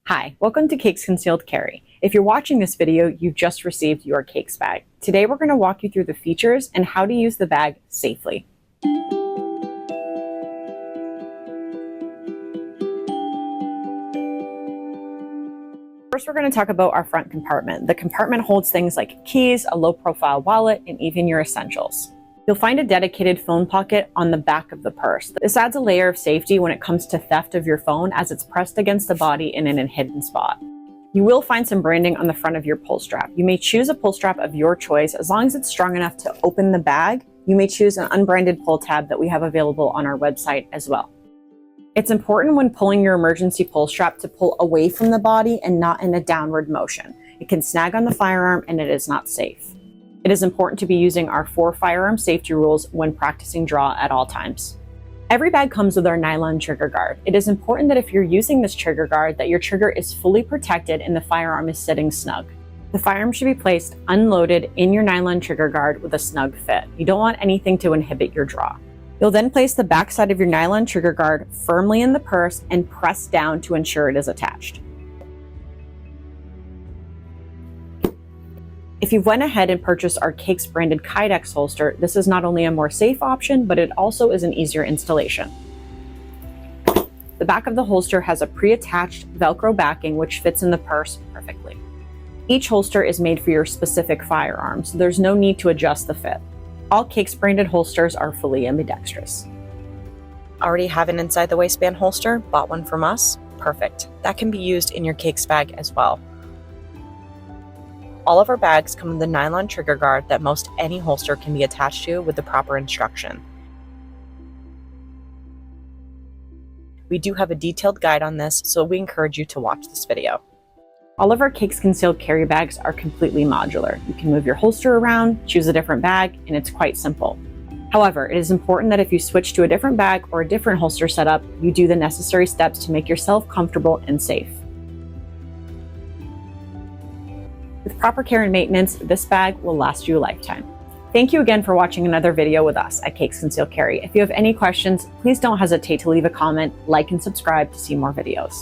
Hi, welcome to Kydex Concealed Carry. If you're watching this video, you've just received your Kydex bag. Today we're going to walk you through the features and how to use the bag safely. First, we're going to talk about our front compartment. The compartment holds things like keys, a low-profile wallet, and even your essentials. You'll find a dedicated phone pocket on the back of the purse. This adds a layer of safety when it comes to theft of your phone, as it's pressed against the body in a hidden spot. You will find some branding on the front of your pull strap. You may choose a pull strap of your choice as long as it's strong enough to open the bag. You may choose an unbranded pull tab that we have available on our website as well. It's important when pulling your emergency pull strap to pull away from the body and not in a downward motion. It can snag on the firearm and it is not safe. It is important to be using our 4 firearm safety rules when practicing draw at all times. Every bag comes with our nylon trigger guard. It is important that if you're using this trigger guard, that your trigger is fully protected and the firearm is sitting snug. The firearm should be placed unloaded in your nylon trigger guard with a snug fit. You don't want anything to inhibit your draw. You'll then place the back side of your nylon trigger guard firmly in the purse and press down to ensure it is attached. If you've went ahead and purchased our Kydex branded Kydex holster, this is not only a more safe option, but it also is an easier installation. The back of the holster has a pre-attached velcro backing which fits in the purse perfectly. Each holster is made for your specific firearm, so there's no need to adjust the fit. All Kydex branded holsters are fully ambidextrous. Already have an inside the waistband holster? Bought one from us? Perfect. That can be used in your Kydex bag as well. All of our bags come with a nylon trigger guard that most any holster can be attached to with the proper instruction. We do have a detailed guide on this, so we encourage you to watch this video. All of our Kydex concealed carry bags are completely modular. You can move your holster around, choose a different bag, and it's quite simple. However, it is important that if you switch to a different bag or a different holster setup, you do the necessary steps to make yourself comfortable and safe. With proper care and maintenance, this bag will last you a lifetime. Thank you again for watching another video with us at Kydex Concealed Carry. If you have any questions, please don't hesitate to leave a comment, like, and subscribe to see more videos.